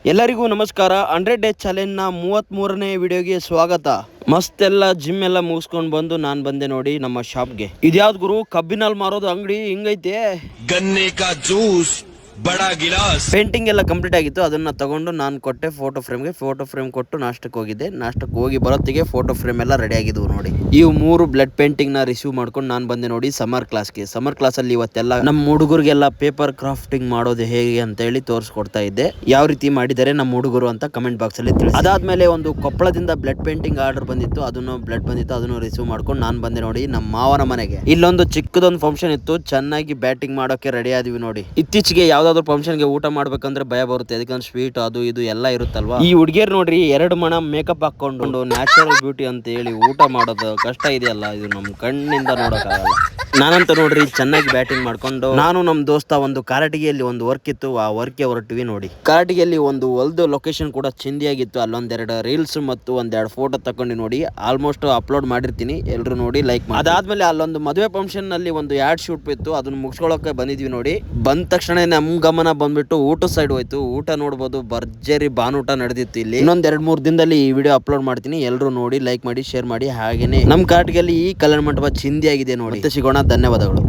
ಎಲ್ಲರಿಗೂ ನಮಸ್ಕಾರ. 100 ಡೇಸ್ ಚಾಲೆಂಜ್ನ 33ನೇ ವಿಡಿಯೋಗೆ ಸ್ವಾಗತ. ಮಸ್ತ್ ಎಲ್ಲ ಜಿಮ್ ಎಲ್ಲ ಮುಗಿಸ್ಕೊಂಡು ಬಂದು ನಾನು ಬಂದೆ ನೋಡಿ ನಮ್ಮ ಶಾಪ್ಗೆ. ಇದ್ಯಾವ್ದು ಗುರು, ಕಬ್ಬಿನಲ್ಲಿ ಮಾರೋದು ಅಂಗಡಿ ಹಿಂಗೈತೆ. ಗನ್ನೆ ಕಾ ಜ್ಯೂಸ್ ಬಡಾ ಗಿಲಾಸ್. ಪೇಂಟಿಂಗ್ ಎಲ್ಲ ಕಂಪ್ಲೀಟ್ ಆಗಿತ್ತು, ಅದನ್ನ ತಗೊಂಡು ನಾನು ಕೊಟ್ಟೆ ಫೋಟೋ ಫ್ರೇಮ್ ಕೊಟ್ಟು ನಾಷ್ಟಕ್ಕೆ ಹೋಗಿದ್ದೆ. ನಾಷ್ಟಕ್ಕೆ ಹೋಗಿ ಬರೋತ್ತಿಗೆ ಫೋಟೋ ಫ್ರೇಮ್ ಎಲ್ಲ ರೆಡಿ ಆಗಿದ್ವು ನೋಡಿ. ಇವು 3 ಬ್ಲಡ್ ಪೇಂಟಿಂಗ್ ನ ರಿಸೀವ್ ಮಾಡ್ಕೊಂಡು ನಾನು ಬಂದೆ ನೋಡಿ ಸಮರ್ ಕ್ಲಾಸಲ್ಲಿ. ಇವತ್ತೆಲ್ಲ ನಮ್ಮ ಹುಡುಗರಿಗೆಲ್ಲ ಪೇಪರ್ ಕ್ರಾಫ್ಟಿಂಗ್ ಮಾಡೋದು ಹೇಗೆ ಅಂತ ಹೇಳಿ ತೋರಿಸ್ಕೊಡ್ತಾ ಇದ್ದೆ. ಯಾವ ರೀತಿ ಮಾಡಿದ್ದಾರೆ ನಮ್ಮ ಹುಡುಗರು ಅಂತ ಕಮೆಂಟ್ ಬಾಕ್ಸ್ ಅಲ್ಲಿ ತಿಳಿಸಿ. ಅದಾದ್ಮೇಲೆ ಒಂದು ಕೊಪ್ಪಳದಿಂದ ಬ್ಲಡ್ ಪೇಂಟಿಂಗ್ ಆರ್ಡರ್ ಬಂದಿತ್ತು, ಅದನ್ನು ರಿಸೀವ್ ಮಾಡ್ಕೊಂಡು ನಾನು ಬಂದೆ ನೋಡಿ ನಮ್ಮ ಮಾವನ ಮನೆಗೆ. ಇಲ್ಲೊಂದು ಚಿಕ್ಕದೊಂದು ಫಂಕ್ಷನ್ ಇತ್ತು, ಚೆನ್ನಾಗಿ ಬ್ಯಾಟಿಂಗ್ ಮಾಡೋಕೆ ರೆಡಿ ಆದ್ವಿ ನೋಡಿ. ಇತ್ತೀಚೆಗೆ ಯಾವ್ದಾದ್ರು ಫಂಕ್ಷನ್ ಗೆ ಊಟ ಮಾಡ್ಬೇಕಂದ್ರೆ ಭಯ ಬರುತ್ತೆ, ಅದಕ್ಕೆ ಸ್ವೀಟ್ ಅದು ಇದು ಎಲ್ಲ ಇರುತ್ತಲ್ವಾ. ಈ ಹುಡುಗಿಯರು ನೋಡ್ರಿ 2 ಮಣ ಮೇಕಪ್ ಹಾಕೊಂಡು ನ್ಯಾಚುರಲ್ ಬ್ಯೂಟಿ ಅಂತ ಹೇಳಿ ಊಟ ಮಾಡೋದು ಕಷ್ಟ ಇದೆಯಲ್ಲ, ಇದು ನಮ್ ಕಣ್ಣಿಂದ ನೋಡೋಕ್ಕಾಗಲ್ಲ. ನಾನಂತ ನೋಡ್ರಿ ಚೆನ್ನಾಗಿ ಬ್ಯಾಟಿಂಗ್ ಮಾಡ್ಕೊಂಡು ನಾನು ನಮ್ಮ ದೋಸ್ತ ಒಂದು ಕಾರಟಗಿಯಲ್ಲಿ ಒಂದು ವರ್ಕ್ ಇತ್ತು, ಆ ವರ್ಕ್ಗೆ ಹೊರಟಿವಿ ನೋಡಿ. ಕಾರಟಗಿಯಲ್ಲಿ ಒಂದು ಹೊಲ್ದು ಲೊಕೇಶನ್ ಕೂಡ ಚಿಂದಿಯಾಗಿತ್ತು. ಅಲ್ಲೊಂದೆರಡು ರೀಲ್ಸ್ ಮತ್ತು ಒಂದೆರಡು ಫೋಟೋ ತಕೊಂಡು ನೋಡಿ, ಆಲ್ಮೋಸ್ಟ್ ಅಪ್ಲೋಡ್ ಮಾಡಿರ್ತೀನಿ, ಎಲ್ರು ನೋಡಿ ಲೈಕ್ ಮಾಡಿ. ಅದಾದ್ಮೇಲೆ ಅಲ್ಲೊಂದು ಮದುವೆ ಫಂಕ್ಷನ್ ನಲ್ಲಿ ಒಂದು ಆಡ್ ಶೂಟ್ ಇತ್ತು, ಅದನ್ನ ಮುಗಿಸ್ಕೊಳ್ಳೋಕೆ ಬಂದಿದ್ವಿ ನೋಡಿ. ಬಂದ ತಕ್ಷಣ ನಮ್ ಗಮನ ಬಂದ್ಬಿಟ್ಟು ಊಟ ಸೈಡ್ ಹೋಯ್ತು. ಊಟ ನೋಡ್ಬೋದು, ಭರ್ಜರಿ ಬಾನೂಟ ನಡೆದಿತ್ತು ಇಲ್ಲಿ. ಇನ್ನೊಂದ್ 2-3 ದಿನದಲ್ಲಿ ಈ ವಿಡಿಯೋ ಅಪ್ಲೋಡ್ ಮಾಡ್ತೀನಿ, ಎಲ್ರು ನೋಡಿ ಲೈಕ್ ಮಾಡಿ ಶೇರ್ ಮಾಡಿ. ಹಾಗೇನೆ ನಮ್ ಕಾರಟಗಿಯಲ್ಲಿ ಈ ಕಲ್ಯಾಣ ಮಂಟಪ ಚಿಂದಿಯಾಗಿದೆ ನೋಡಿ. ಮತ್ತೆ ಸಿಗೋಣ, ಧನ್ಯವಾದಗಳು.